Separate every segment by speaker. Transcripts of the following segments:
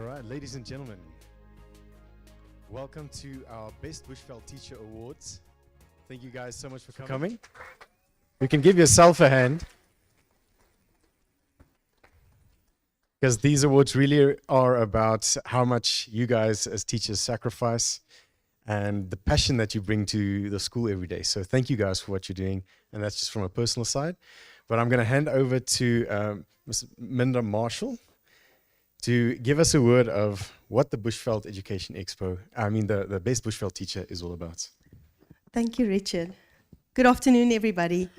Speaker 1: All right, ladies and gentlemen, welcome to our Best Bushveld Teacher Awards. Thank you guys so much for coming. You can give yourself a hand, because these awards really are about how much you guys as teachers sacrifice and the passion that you bring to the school every day. So thank you guys for what you're doing, and that's just from a personal side. But I'm going to hand over to Ms. Minda Marshall to give us a word of what the Bushveld Education Expo, the Best Bushveld Teacher, is all about.
Speaker 2: Thank you, Richard. Good afternoon, everybody.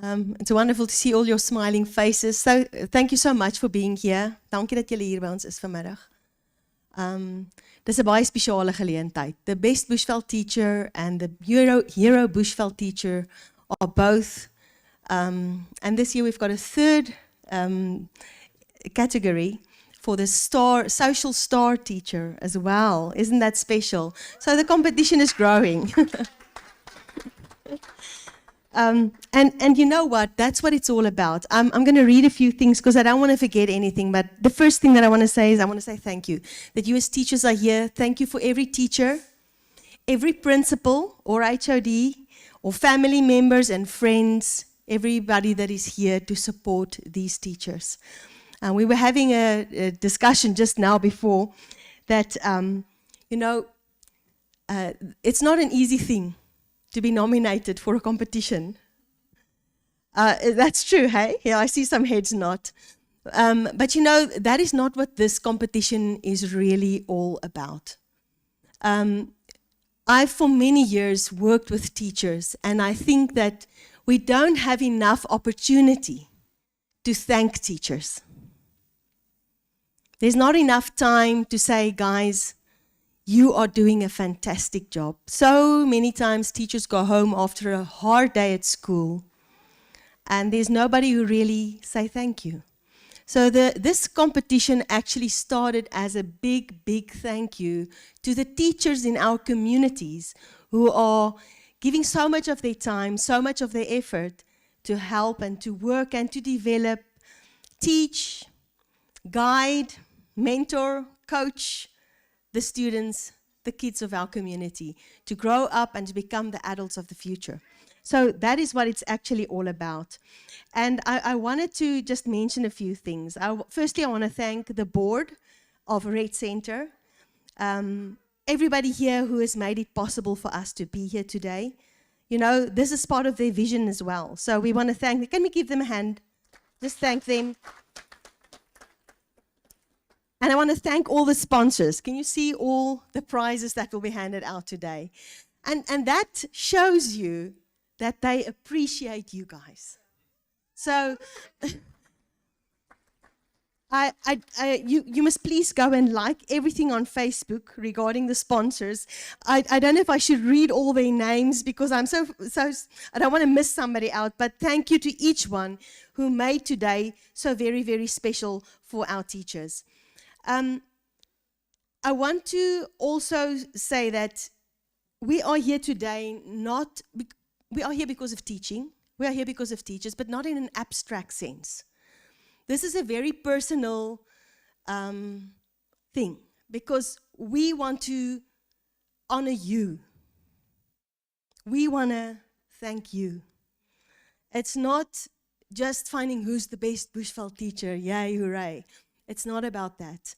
Speaker 2: It's wonderful to see all your smiling faces. So thank you so much for being here. Dankie dat julle hier by ons is vanmiddag. Dis 'n baie spesiale geleentheid. The Best Bushveld Teacher and the Hero Bushveld Teacher are both, and this year we've got a third category for the social star teacher as well. Isn't that special? So the competition is growing. And you know what? That's what it's all about. I'm going to read a few things because I don't want to forget anything. But the first thing that I want to say is I want to say thank you. That you as teachers are here. Thank you for every teacher, every principal or HOD or family members and friends, everybody that is here to support these teachers. We were having a discussion just now before that, it's not an easy thing to be nominated for a competition. That's true, hey? Yeah, I see some heads nod. But that is not what this competition is really all about. I've for many years worked with teachers, and I think that we don't have enough opportunity to thank teachers. There's not enough time to say, guys, you are doing a fantastic job. So many times teachers go home after a hard day at school, and there's nobody who really say thank you. So this competition actually started as a big, big thank you to the teachers in our communities who are giving so much of their time, so much of their effort to help and to work and to develop, teach, guide, mentor, coach the students, the kids of our community, to grow up and to become the adults of the future. So that is what it's actually all about. And I wanted to just mention a few things. Firstly, I want to thank the board of Red Center, everybody here who has made it possible for us to be here today. This is part of their vision as well. So we want to thank them. Can we give them a hand? Just thank them. And I want to thank all the sponsors. Can you see all the prizes that will be handed out today? And that shows you that they appreciate you guys. So you must please go and like everything on Facebook regarding the sponsors. I don't know if I should read all their names because I'm so I don't want to miss somebody out, but thank you to each one who made today so very, very special for our teachers. I want to also say that we are here today we are here because of teaching. We are here because of teachers, but not in an abstract sense. This is a very personal thing because we want to honor you. We want to thank you. It's not just finding who's the best Bushveld teacher, yay, hooray. It's not about that.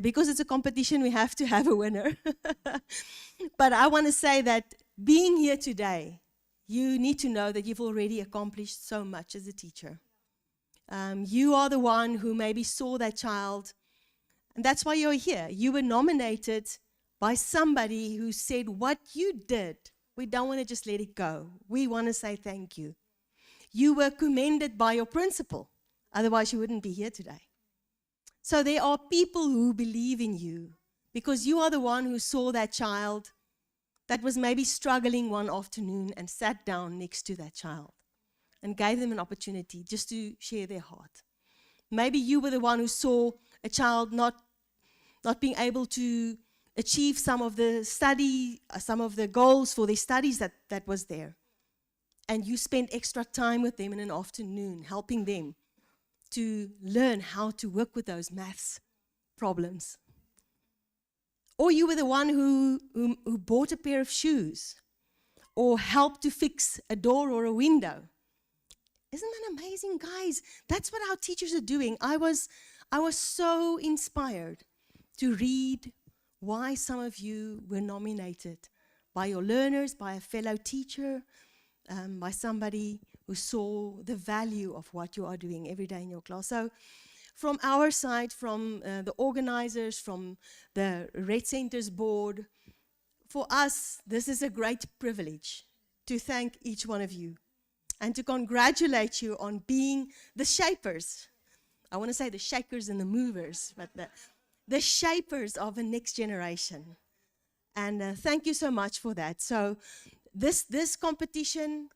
Speaker 2: Because it's a competition, we have to have a winner. But I want to say that being here today, you need to know that you've already accomplished so much as a teacher. You are the one who maybe saw that child, and that's why you're here. You were nominated by somebody who said, what you did, we don't want to just let it go. We want to say thank you. You were commended by your principal, otherwise you wouldn't be here today. So there are people who believe in you because you are the one who saw that child that was maybe struggling one afternoon and sat down next to that child and gave them an opportunity just to share their heart. Maybe you were the one who saw a child not being able to achieve some of the goals for their studies that was there. And you spent extra time with them in an afternoon, helping them to learn how to work with those maths problems. Or you were the one who bought a pair of shoes or helped to fix a door or a window. Isn't that amazing, guys? That's what our teachers are doing. I was so inspired to read why some of you were nominated by your learners, by a fellow teacher, by somebody who saw the value of what you are doing every day in your class. So from our side, from the organizers, from the Red Centers board, for us, this is a great privilege to thank each one of you and to congratulate you on being the shapers. I want to say the shakers and the movers, but the shapers of the next generation. And thank you so much for that. So this competition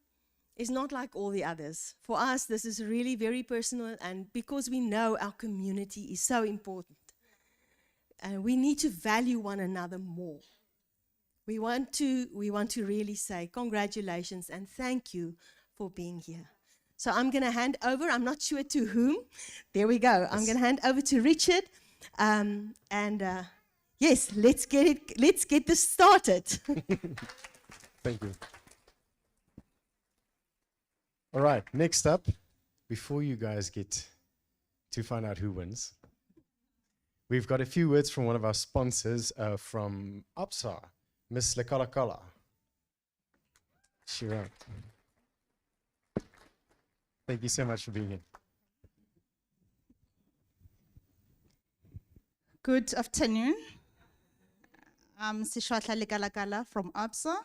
Speaker 2: is not like all the others. For us, this is really very personal, and because we know our community is so important, we need to value one another more. We want to really say congratulations and thank you for being here. So I'm going to hand over, I'm not sure to whom. There we go. Yes. I'm going to hand over to Richard. Yes, let's get this started.
Speaker 1: Thank you. All right, next up, before you guys get to find out who wins, we've got a few words from one of our sponsors from APSA, Miss Lekalakala. Sure. Thank you so much for being here.
Speaker 3: Good afternoon. I'm Sishwatla Lekalakala from APSA,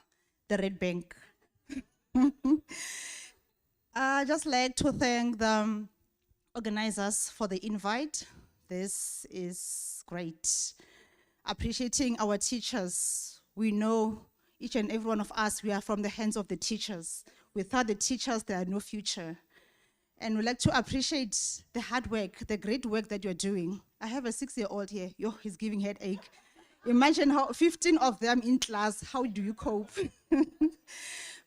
Speaker 3: the Red Bank. I'd just like to thank the organizers for the invite. This is great. Appreciating our teachers. We know each and every one of us, we are from the hands of the teachers. Without the teachers, there are no future. And we'd like to appreciate the hard work, the great work that you're doing. I have a 6-year-old here. Yo, he's giving headache. Imagine how 15 of them in class, how do you cope?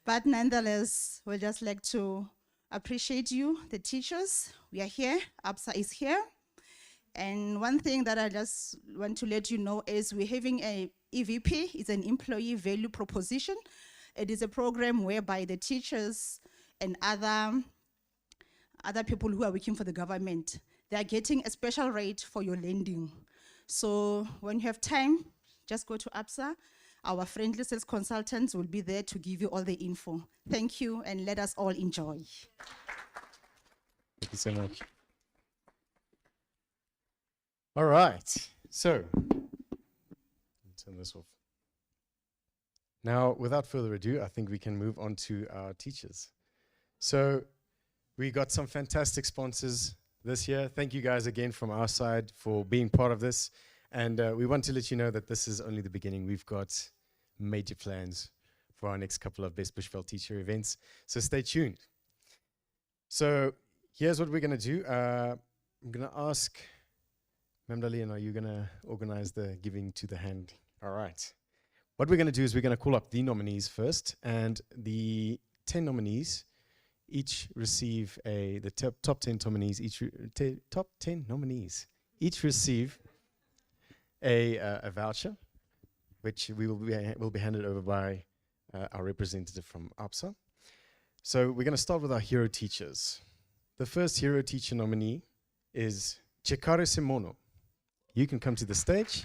Speaker 3: But nonetheless, we'd just like to appreciate you, the teachers. We are here, APSA is here. And one thing that I just want to let you know is we're having a EVP, it's an employee value proposition. It is a program whereby the teachers and other people who are working for the government, they are getting a special rate for your lending. So when you have time, just go to APSA. Our friendly sales consultants will be there to give you all the info. Thank you, and let us all enjoy.
Speaker 1: Thank you so much. All right, so turn this off. Now, without further ado, I think we can move on to our teachers. So we got some fantastic sponsors this year. Thank you guys again from our side for being part of this. And we want to let you know that this is only the beginning. We've got major plans for our next couple of Best Bushveld teacher events. So stay tuned. So here's what we're going to do. I'm going to ask Memdalian, are you going to organize the giving to the hand? All right. What we're going to do is we're going to call up the nominees first, and the 10 nominees each receive the top 10 nominees each receive a voucher, which will be handed over by our representative from APSA. So we're going to start with our hero teachers. The first hero teacher nominee is Chekare Simono. You can come to the stage.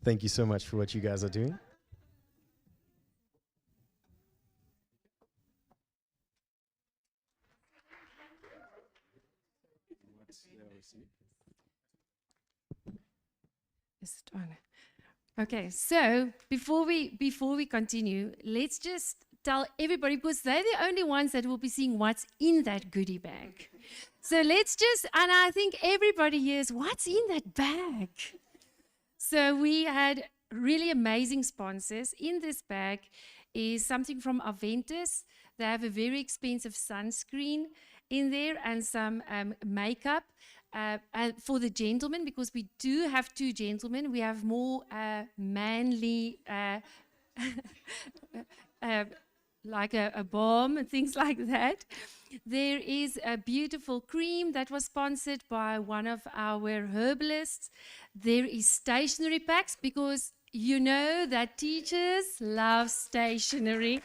Speaker 1: Thank you so much for what you guys are doing.
Speaker 4: Is it on? Okay, so before we continue, let's just tell everybody, because they're the only ones that will be seeing what's in that goodie bag. So let's just, and I think everybody here is, what's in that bag? So we had really amazing sponsors. In this bag is something from Aventus. They have a very expensive sunscreen in there and some makeup. And for the gentlemen, because we do have 2 gentlemen, we have more manly like a balm and things like that. There is a beautiful cream that was sponsored by one of our herbalists. There is stationery packs because you know that teachers love stationery.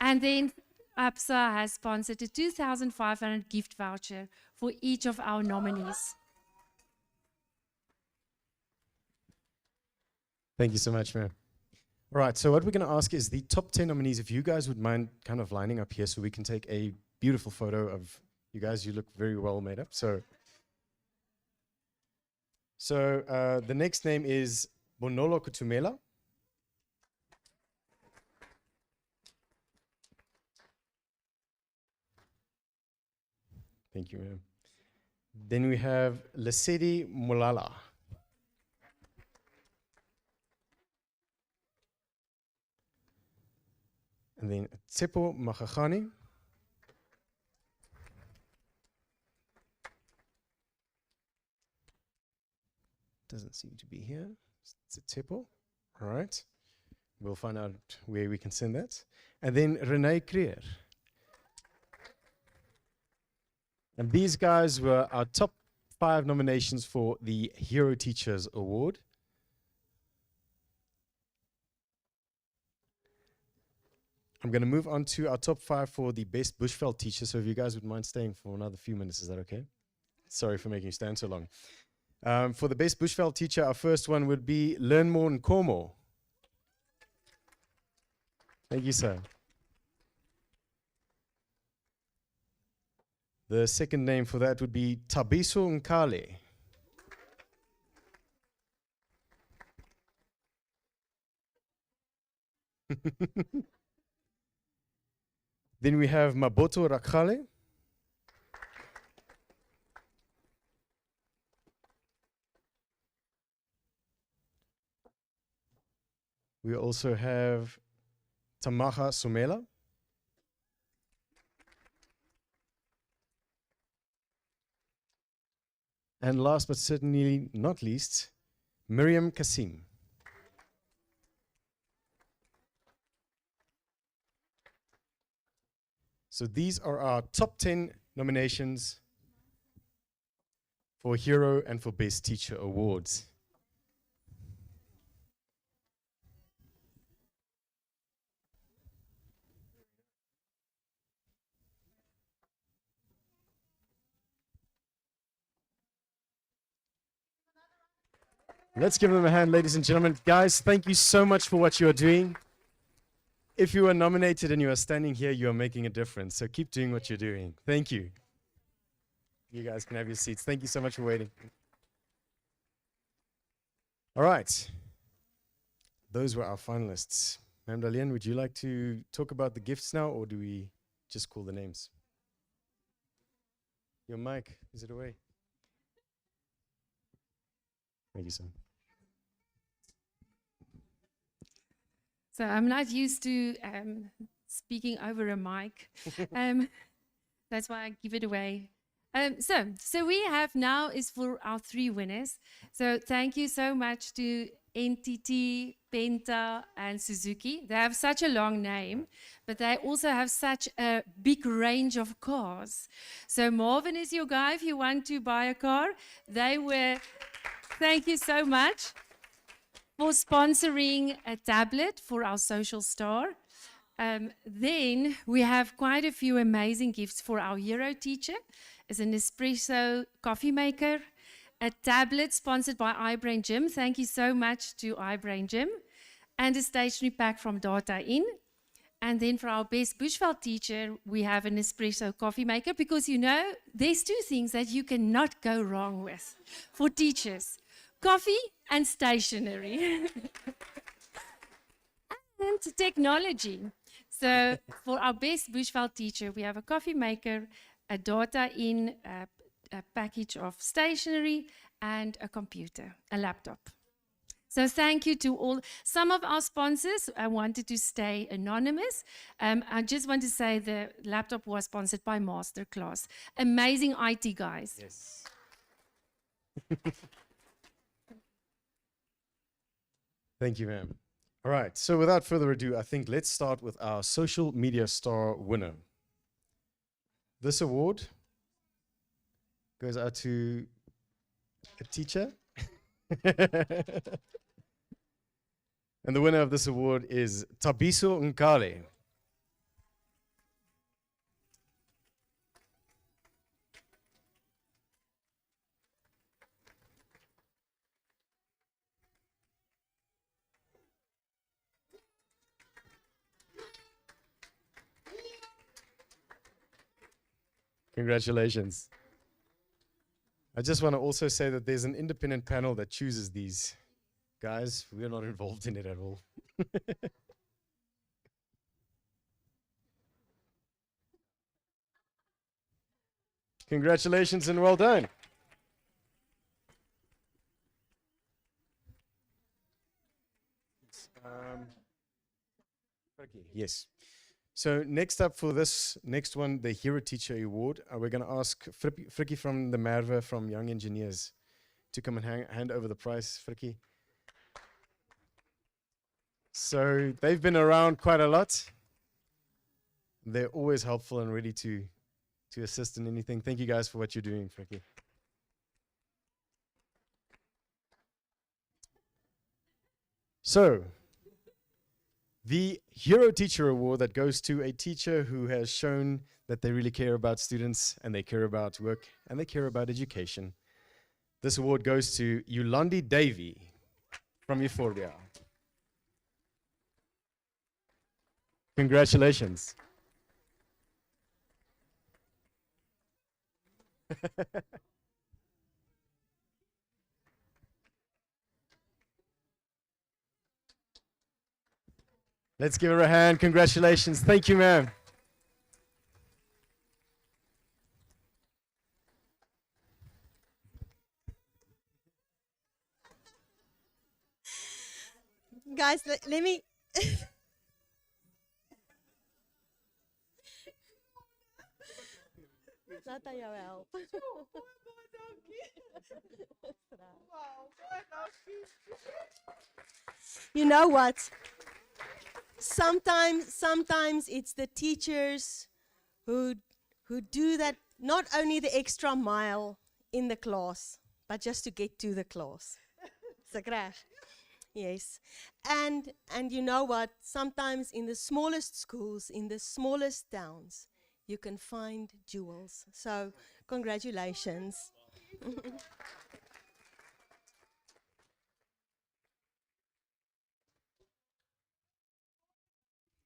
Speaker 4: And then APSA has sponsored a 2,500 gift voucher for each of our nominees.
Speaker 1: Thank you so much, ma'am. All right, so what we're going to ask is the top 10 nominees, if you guys would mind kind of lining up here so we can take a beautiful photo of you guys. You look very well made up. So the next name is Bonolo Kutumela. Thank you, ma'am. Then we have Lesedi Mulala. And then Tsepo Makachani. Doesn't seem to be here. It's Tsepo. All right. We'll find out where we can send that. And then Renee Creer. And these guys were our top 5 nominations for the Hero Teachers Award. I'm going to move on to our top 5 for the best Bushveld teacher. So if you guys would mind staying for another few minutes, is that okay? Sorry for making you stand so long. For the best Bushveld teacher, our first one would be Learnmore Nkomo. Thank you, sir. The second name for that would be Tabiso Nkale. Then we have Maboto Rakhale. We also have Tamaha Sumela. And last but certainly not least, Miriam Kasim. So these are our top 10 nominations for Hero and for Best Teacher Awards. Let's give them a hand, ladies and gentlemen. Guys, thank you so much for what you are doing. If you are nominated and you are standing here, you are making a difference. So keep doing what you're doing. Thank you. You guys can have your seats. Thank you so much for waiting. All right. Those were our finalists. Ma'am Dalian, would you like to talk about the gifts now, or do we just call the names? Your mic, is it away? Thank you, sir.
Speaker 4: So I'm not used to speaking over a mic. That's why I give it away. So we have now is for our 3 winners. So thank you so much to NTT, Penta, and Suzuki. They have such a long name, but they also have such a big range of cars. So Marvin is your guy if you want to buy a car. Thank you so much for sponsoring a tablet for our social star. Then we have quite a few amazing gifts for our hero teacher. It's an espresso coffee maker, a tablet sponsored by iBrain Gym. Thank you so much to iBrain Gym. And a stationery pack from Data In. And then for our best Bushveld teacher, we have an espresso coffee maker because you know, there's 2 things that you cannot go wrong with for teachers. Coffee and stationery. And technology. So for our best Bushveld teacher, we have a coffee maker, a Data In, a package of stationery, and a computer, a laptop. So thank you to all. Some of our sponsors, I wanted to stay anonymous. I just want to say the laptop was sponsored by Masterclass. Amazing IT guys.
Speaker 1: Yes. Thank you, ma'am. All right, so without further ado, I think let's start with our social media star winner. This award goes out to a teacher. And the winner of this award is Tabiso Nkale. Congratulations. I just want to also say that there's an independent panel that chooses these guys. We're not involved in it at all. Congratulations and well done. Okay, yes. So next up for this next one, the Hero Teacher Award, we're going to ask Frikkie from the Merwe from Young Engineers to come and hand over the prize. Frikkie. So they've been around quite a lot. They're always helpful and ready to assist in anything. Thank you guys for what you're doing, Frikkie. So, the Hero Teacher Award that goes to a teacher who has shown that they really care about students and they care about work and they care about education. This award goes to Yolandi Davey from Euphoria. Congratulations. Let's give her a hand. Congratulations. Thank you, ma'am.
Speaker 2: Guys, let me. Nata jou help. You know what? Sometimes it's the teachers who do that, not only the extra mile in the class, but just to get to the class. Is reg? Yes. And you know what? Sometimes in the smallest schools, in the smallest towns, you can find jewels. So, congratulations.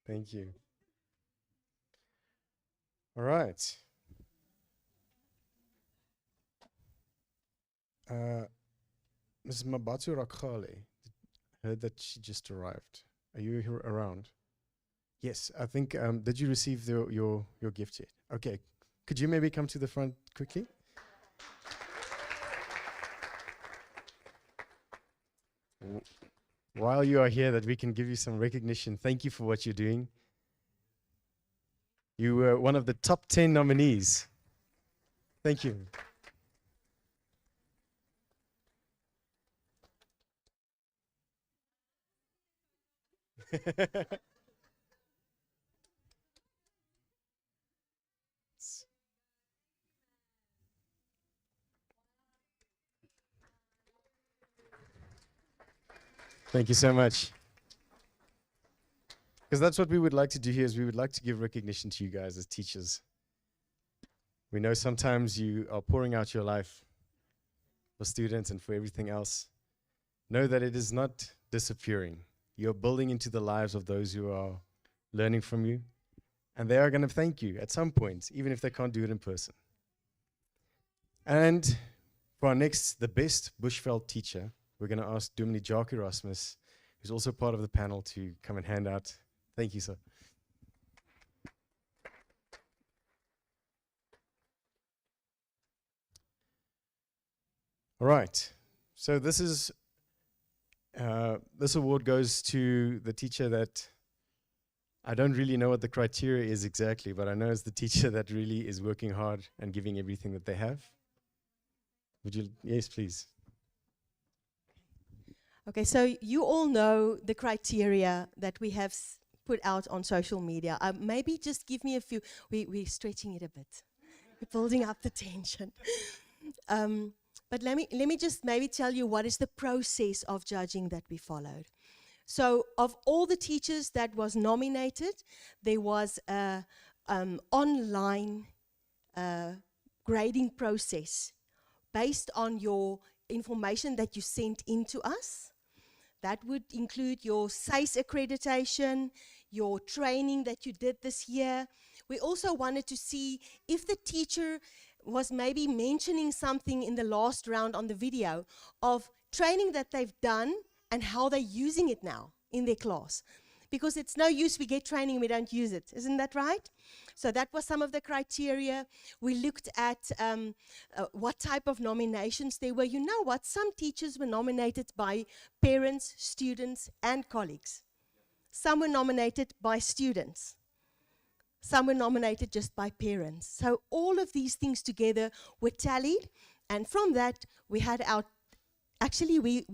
Speaker 1: Thank you. All right. Ms. Mabatu Rakhale, heard that she just arrived. Are you here around? Yes, I think, did you receive your gift yet? Okay, could you maybe come to the front quickly? While you are here, that we can give you some recognition. Thank you for what you're doing. You were one of the top 10 nominees. Thank you. Thank you so much. Because that's what we would like to do here, is we would like to give recognition to you guys as teachers. We know sometimes you are pouring out your life for students and for everything else. Know that it is not disappearing. You're building into the lives of those who are learning from you, and they are going to thank you at some point, even if they can't do it in person. And for our next, the best Bushveld teacher, we're going to ask Dominee Jacques Erasmus, who's also part of the panel, to come and hand out. Thank you, sir. All right. So this award goes to the teacher that I don't really know what the criteria is exactly, but I know it's the teacher that really is working hard and giving everything that they have. Would you? Yes, please.
Speaker 2: Okay, so you all know the criteria that we have put out on social media. Maybe just give me a few. We're stretching it a bit. We're building up the tension. But let me just maybe tell you what is the process of judging that we followed. So of all the teachers that was nominated, there was a online grading process based on your information that you sent in to us. That would include your SACE accreditation, your training that you did this year. We also wanted to see if the teacher was maybe mentioning something in the last round on the video of training that they've done and how they're using it now in their class. Because it's no use we get training and we don't use it. Isn't that right? So that was some of the criteria. We looked at what type of nominations there were. You know what? Some teachers were nominated by parents, students, and colleagues. Some were nominated by students. Some were nominated just by parents. So all of these things together were tallied. And from that, we had our actually, we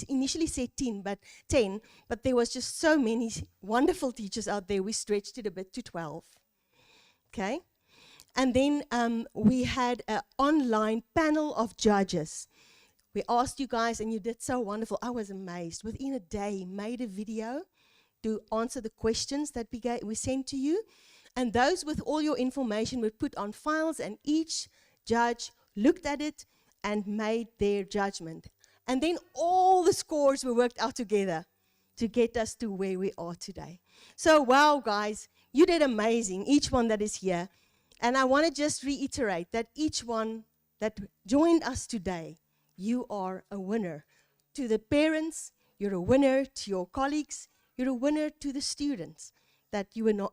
Speaker 2: initially said 10, but there was just so many wonderful teachers out there, we stretched it a bit to 12. Okay? And then we had an online panel of judges. We asked you guys, and you did so wonderful. I was amazed. Within a day, made a video to answer the questions that we sent to you. And those with all your information were put on files, and each judge looked at it and made their judgment. And then all the scores were worked out together to get us to where we are today. So, wow, guys, you did amazing, each one that is here. And I want to just reiterate that each one that joined us today, you are a winner. To the parents, you're a winner. To your colleagues, you're a winner. To the students that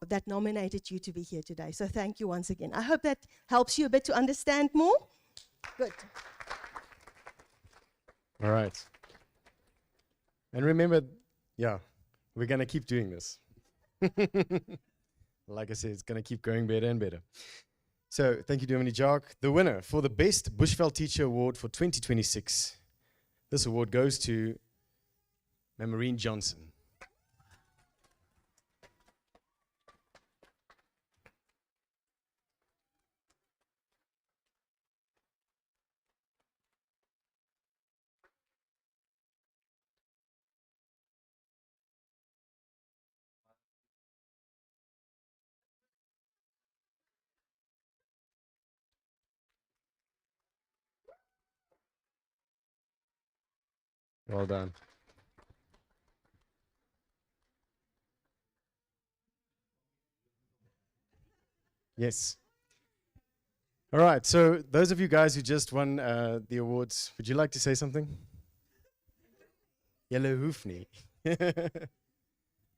Speaker 2: that nominated you to be here today. So thank you once again. I hope that helps you a bit to understand more. Good.
Speaker 1: All right. And remember, yeah, we're going to keep doing this. Like I said, it's going to keep going better and better. So thank you, Dominique Jacques. The winner for the Best Bushveld Teacher Award for 2026. This award goes to Maureen Johnson. Well done. Yes. All right. So those of you guys who just won the awards, would you like to say something? Julle hoef nie.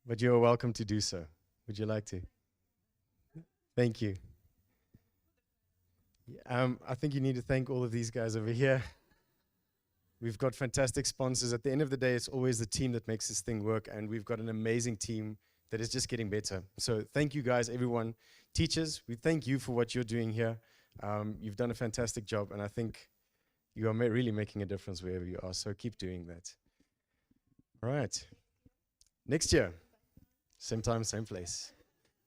Speaker 1: But you're welcome to do so. Would you like to? Thank you. I think you need to thank all of these guys over here. We've got fantastic sponsors. At the end of the day, it's always the team that makes this thing work, and we've got an amazing team that is just getting better. So thank you guys, everyone. Teachers, we thank you for what you're doing here. You've done a fantastic job, and I think you are really making a difference wherever you are, so keep doing that. All right. Next year, same time, same place.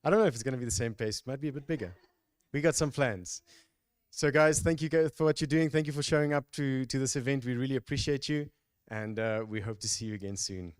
Speaker 1: I don't know if it's going to be the same pace. It might be a bit bigger. We got some plans. So guys, thank you guys for what you're doing. Thank you for showing up to this event. We really appreciate you, and we hope to see you again soon.